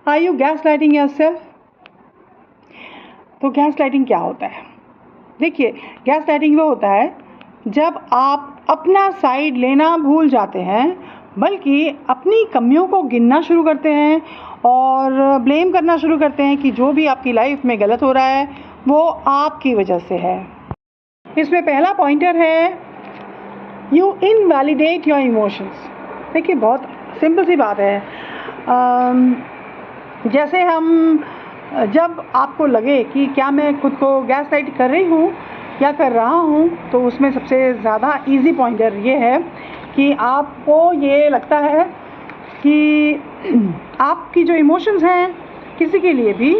Are you gaslighting yourself? तो gaslighting क्या होता है? देखिए, गैस लाइटिंग वो होता है जब आप अपना साइड लेना भूल जाते हैं, बल्कि अपनी कमियों को गिनना शुरू करते हैं और ब्लेम करना शुरू करते हैं कि जो भी आपकी लाइफ में गलत हो रहा है वो आपकी वजह से है। इसमें पहला पॉइंटर है, यू इनवैलिडेट योर इमोशंस। देखिए, बहुत सिंपल सी बात है। जैसे हम जब आपको लगे कि क्या मैं खुद को गैस लाइट कर रही हूँ या कर रहा हूँ, तो उसमें सबसे ज़्यादा इजी पॉइंटर ये है कि आपको ये लगता है कि आपकी जो इमोशंस हैं किसी के लिए भी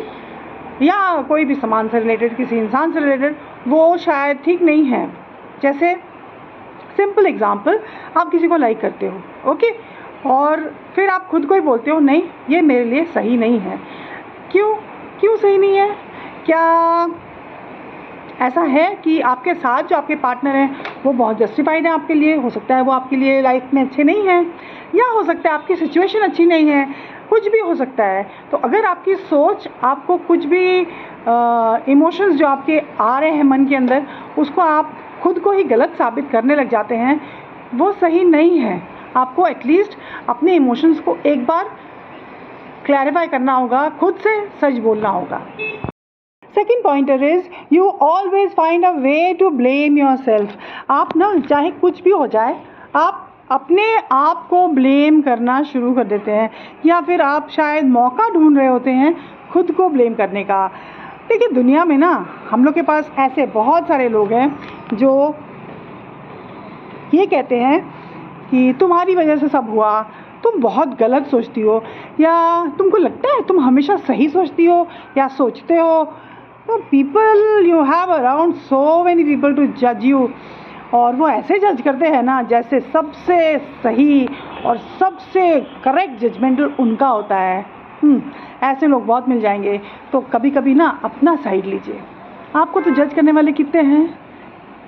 या कोई भी सामान से रिलेटेड, किसी इंसान से रिलेटेड, वो शायद ठीक नहीं है। जैसे सिंपल एग्जांपल, आप किसी को लाइक करते हो, ओके, और फिर आप खुद को ही बोलते हो नहीं, ये मेरे लिए सही नहीं है। क्यों सही नहीं है? क्या ऐसा है कि आपके साथ जो आपके पार्टनर हैं वो बहुत जस्टिफाइड है आपके लिए? हो सकता है वो आपके लिए लाइफ में अच्छे नहीं हैं, या हो सकता है आपकी सिचुएशन अच्छी नहीं है, कुछ भी हो सकता है। तो अगर आपकी सोच आपको कुछ भी इमोशंस जो आपके आ रहे हैं मन के अंदर, उसको आप खुद को ही गलत साबित करने लग जाते हैं, वो सही नहीं है। आपको एटलीस्ट अपने इमोशंस को एक बार क्लैरिफाई करना होगा, खुद से सच बोलना होगा। Second pointer is, you always find a way to blame yourself. आप ना, चाहे कुछ भी हो जाए, आप अपने आप को ब्लेम करना शुरू कर देते हैं, या फिर आप शायद मौका ढूंढ रहे होते हैं खुद को ब्लेम करने का। देखिए, दुनिया में ना हम लोग के पास ऐसे बहुत सारे लोग हैं जो ये कहते हैं कि तुम्हारी वजह से सब हुआ, तुम बहुत गलत सोचती हो, या तुमको लगता है तुम हमेशा सही सोचती हो या सोचते हो। तो people, you have around so many people to जज यू, और वो ऐसे जज करते हैं ना जैसे सबसे सही और सबसे करेक्ट जजमेंटल उनका होता है। ऐसे लोग बहुत मिल जाएंगे। तो कभी कभी ना अपना साइड लीजिए। आपको तो जज करने वाले कितने हैं,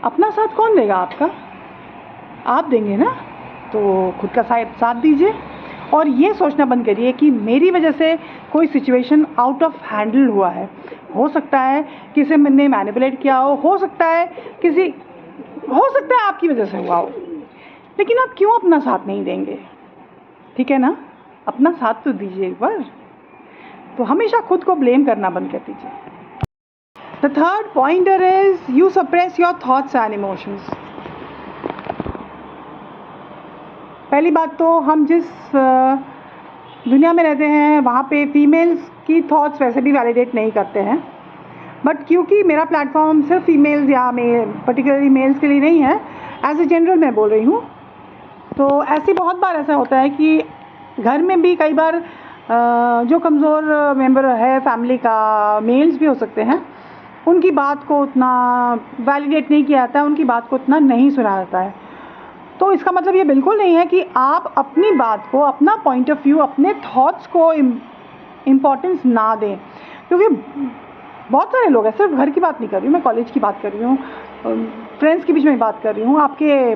अपना साथ कौन देगा आपका? आप देंगे ना, तो खुद का साथ दीजिए और ये सोचना बंद करिए कि मेरी वजह से कोई सिचुएशन आउट ऑफ हैंडल हुआ है। हो सकता है किसी ने मैनिपुलेट किया हो सकता है आपकी वजह से हुआ हो, लेकिन आप क्यों अपना साथ नहीं देंगे? ठीक है ना, अपना साथ तो दीजिए एक बार। तो हमेशा खुद को ब्लेम करना बंद कर दीजिए। The third pointer is, you suppress your thoughts and emotions. पहली बात तो, हम जिस दुनिया में रहते हैं वहाँ पे फीमेल्स की थॉट्स वैसे भी वैलिडेट नहीं करते हैं, बट क्योंकि मेरा प्लेटफॉर्म सिर्फ फीमेल्स या पर्टिकुलरली मेल्स के लिए नहीं है, एज ए जनरल मैं बोल रही हूँ, तो ऐसी बहुत बार ऐसा होता है कि घर में भी कई बार जो कमज़ोर मेंबर है फैमिली का, मेल्स भी हो सकते हैं, उनकी बात को उतना वैलिडेट नहीं किया जाता है, उनकी बात को उतना नहीं सुना जाता है। तो इसका मतलब ये बिल्कुल नहीं है कि आप अपनी बात को, अपना पॉइंट ऑफ व्यू, अपने थॉट्स को इम्पोर्टेंस ना दें, क्योंकि बहुत सारे लोग हैं, सिर्फ घर की बात नहीं कर रही हूँ मैं, कॉलेज की बात कर रही हूँ, फ्रेंड्स के बीच में बात कर रही हूँ, आपके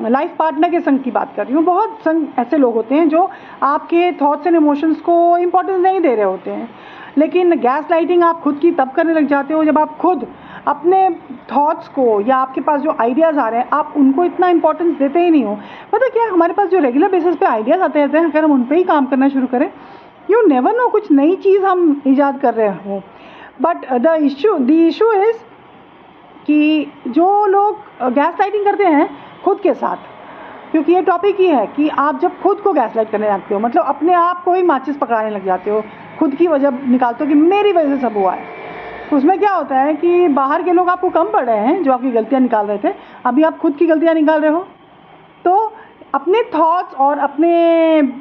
लाइफ पार्टनर के संग की बात कर रही हूँ। बहुत संग ऐसे लोग होते हैं जो आपके थॉट्स एंड इमोशंस को इम्पोर्टेंस नहीं दे रहे होते हैं, लेकिन गैस लाइटिंग आप खुद की तब करने लग जाते हो जब आप खुद अपने थॉट्स को, या आपके पास जो आइडियाज़ आ रहे हैं, आप उनको इतना इंपॉर्टेंस देते ही नहीं हो। पता क्या है, हमारे पास जो रेगुलर बेसिस पे आइडियाज़ आते रहते हैं, अगर हम उन पर ही काम करना शुरू करें, यू नेवर नो, कुछ नई चीज़ हम ईजाद कर रहे हो। बट द इशू इज़ कि जो लोग गैस लाइटिंग करते हैं खुद के साथ, क्योंकि ये टॉपिक ही है कि आप जब खुद को गैस लाइट करने लगते हो, मतलब अपने आप को ही माचिस पकड़ाने लग जाते हो, खुद की वजह निकालते हो कि मेरी वजह से सब हुआ है। उसमें क्या होता है कि बाहर के लोग आपको कम पड़ रहे हैं जो आपकी गलतियाँ निकाल रहे थे, अभी आप खुद की गलतियाँ निकाल रहे हो। तो अपने थॉट्स और अपने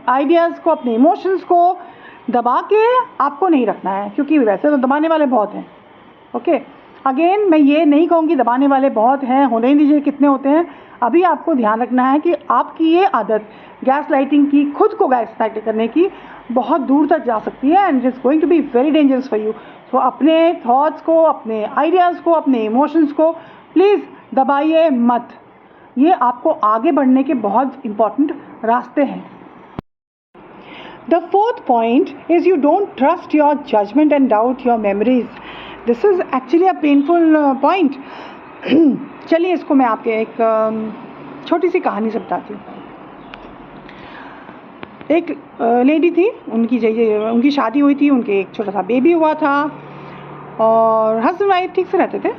आइडियाज़ को, अपने इमोशंस को दबा के आपको नहीं रखना है, क्योंकि वैसे तो दबाने वाले बहुत हैं। ओके, अगेन मैं ये नहीं कहूँगी दबाने वाले बहुत हैं, होने ही दीजिए कितने होते हैं। अभी आपको ध्यान रखना है कि आपकी ये आदत गैस लाइटिंग की, खुद को गैस लाइटिंग करने की, बहुत दूर तक जा सकती है and it is going to be very dangerous for you. तो अपने थॉट्स को, अपने आइडियाज़ को, अपने इमोशंस को प्लीज़ दबाइए मत। ये आपको आगे बढ़ने के बहुत इम्पॉर्टेंट रास्ते हैं। The fourth point is you don't trust your judgment and doubt your memories. This is actually a painful point. चलिए इसको मैं आपके एक छोटी सी कहानी से बताती हूँ. एक लेडी थी, उनकी शादी हुई थी, उनके एक छोटा सा बेबी हुआ था और हस्बैंड वाइफ ठीक से रहते थे,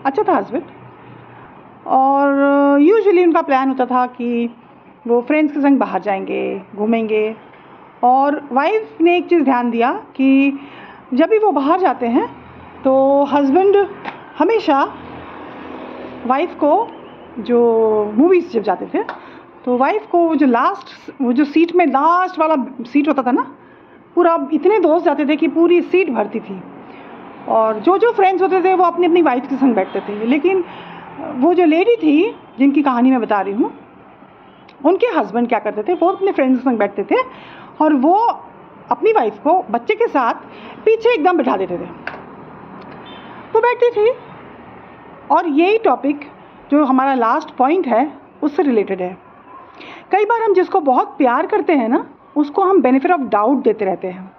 अच्छा था हस्बैंड. और यूजुअली उनका प्लान होता था कि वो फ्रेंड्स के संग बाहर जाएंगे, घूमेंगे. और वाइफ ने एक चीज़ ध्यान दिया कि जब भी वो बाहर जाते हैं तो हस्बैंड हमेशा वाइफ को, जो मूवीज़ जब जाते थे तो वाइफ को वो जो सीट में लास्ट वाला सीट होता था ना, पूरा इतने दोस्त जाते थे कि पूरी सीट भरती थी. और जो फ्रेंड्स होते थे वो अपनी अपनी वाइफ के संग बैठते थे. लेकिन वो जो लेडी थी जिनकी कहानी मैं बता रही हूँ, उनके हस्बैंड क्या करते थे, वो अपने फ्रेंड्स के संग बैठते थे और वो अपनी वाइफ को बच्चे के साथ पीछे एकदम बिठा देते थे. वो बैठती थी. और यही टॉपिक जो हमारा लास्ट पॉइंट है उससे रिलेटेड है. कई बार हम जिसको बहुत प्यार करते हैं ना, उसको हम बेनिफिट ऑफ डाउट देते रहते हैं.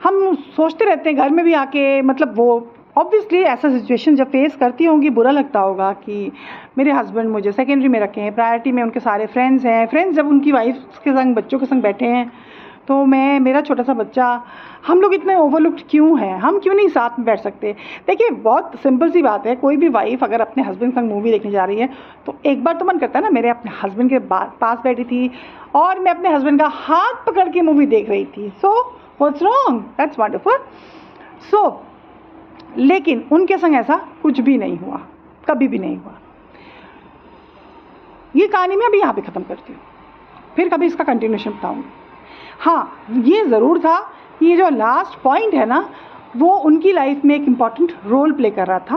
हम सोचते रहते हैं घर में भी आके, मतलब वो ऑब्वियसली ऐसा सिचुएशन जब फेस करती होंगी बुरा लगता होगा कि मेरे हस्बैंड मुझे सेकेंडरी में रखे हैं, प्रायोरिटी में उनके सारे फ्रेंड्स हैं. फ्रेंड्स जब उनकी वाइफ के संग, बच्चों के संग बैठे हैं तो मेरा छोटा सा बच्चा, हम लोग इतने ओवरलुक्ड क्यों हैं, हम क्यों नहीं साथ में बैठ सकते. देखिए बहुत सिंपल सी बात है, कोई भी वाइफ अगर अपने हस्बैंड संग मूवी देखने जा रही है तो एक बार तो मन करता है ना, मेरे अपने हस्बैंड के पास बैठी थी और मैं अपने हस्बैंड का हाथ पकड़ के मूवी देख रही थी. So what's wrong, that's wonderful. So लेकिन उनके संग ऐसा कुछ भी नहीं हुआ, कभी भी नहीं हुआ. ये कहानी मैं अभी यहाँ पे ख़त्म करती हूँ, फिर कभी इसका कंटिन्यूशन बताऊँगी. हाँ, ये ज़रूर था, ये जो लास्ट पॉइंट है ना, वो उनकी लाइफ में एक इम्पॉर्टेंट रोल प्ले कर रहा था.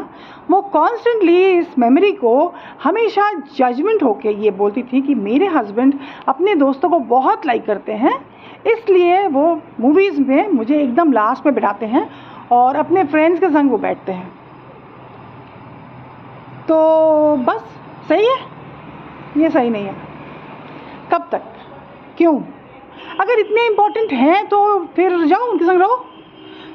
वो कॉन्स्टेंटली इस मेमोरी को हमेशा जजमेंट होके ये बोलती थी कि मेरे हस्बैंड अपने दोस्तों को बहुत लाइक करते हैं, इसलिए वो मूवीज़ में मुझे एकदम लास्ट में बिठाते हैं और अपने फ्रेंड्स के संग वो बैठते हैं. तो बस सही है, ये सही नहीं है. कब तक, क्यों? अगर इतने इम्पोर्टेंट हैं तो फिर जाओ उनके संग रहो.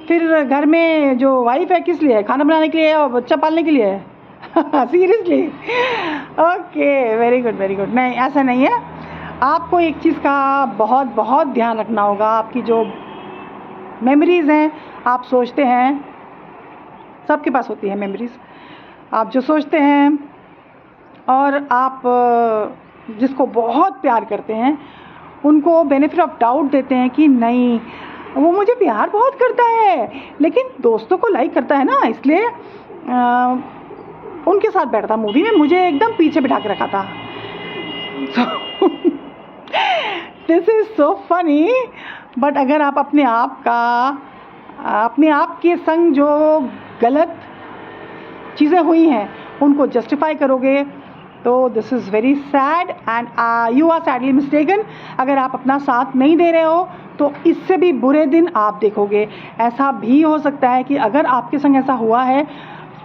फिर घर में जो वाइफ है किस लिए है, खाना बनाने के लिए और बच्चा पालने के लिए है. Seriously? Okay, very good very good. नहीं, ऐसा नहीं है. आपको एक चीज़ का बहुत बहुत ध्यान रखना होगा. आपकी जो मेमोरीज़ हैं, आप सोचते हैं, सबके पास होती है मेमोरीज़, आप जो सोचते हैं और आप जिसको बहुत प्यार करते हैं उनको बेनिफिट ऑफ डाउट देते हैं कि नहीं, वो मुझे प्यार बहुत करता है लेकिन दोस्तों को लाइक करता है ना, इसलिए उनके साथ बैठता मूवी में, मुझे एकदम पीछे बिठा के रखा था. This is so funny. But अगर आप अपने आप के संग जो गलत चीज़ें हुई हैं उनको जस्टिफाई करोगे तो this is very sad and you are sadly mistaken. अगर आप अपना साथ नहीं दे रहे हो तो इससे भी बुरे दिन आप देखोगे. ऐसा भी हो सकता है कि अगर आपके संग ऐसा हुआ है,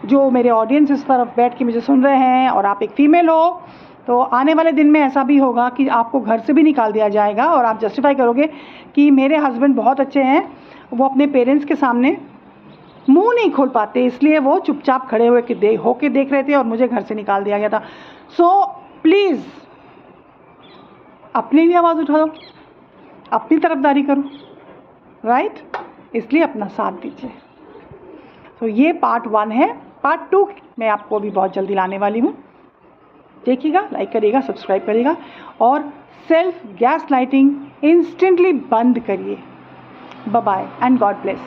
जो मेरे ऑडियंस इस तरफ बैठ के मुझे सुन रहे हैं और आप एक फ़ीमेल हो, तो आने वाले दिन में ऐसा भी होगा कि आपको घर से भी निकाल दिया जाएगा और आप जस्टिफाई करोगे कि मेरे हस्बैंड बहुत अच्छे हैं, वो अपने पेरेंट्स के सामने मुंह नहीं खोल पाते, इसलिए वो चुपचाप खड़े होके देख रहे थे और मुझे घर से निकाल दिया गया था. सो प्लीज़ अपने लिए आवाज़ उठा दो, अपनी तरफदारी करो, राइट? इसलिए अपना साथ दीजिए. तो ये पार्ट 1 है. पार्ट 2 मैं आपको अभी बहुत जल्दी लाने वाली हूँ. देखिएगा, लाइक करिएगा, सब्सक्राइब करिएगा और सेल्फ गैस लाइटिंग इंस्टेंटली बंद करिए. Bye bye and God bless.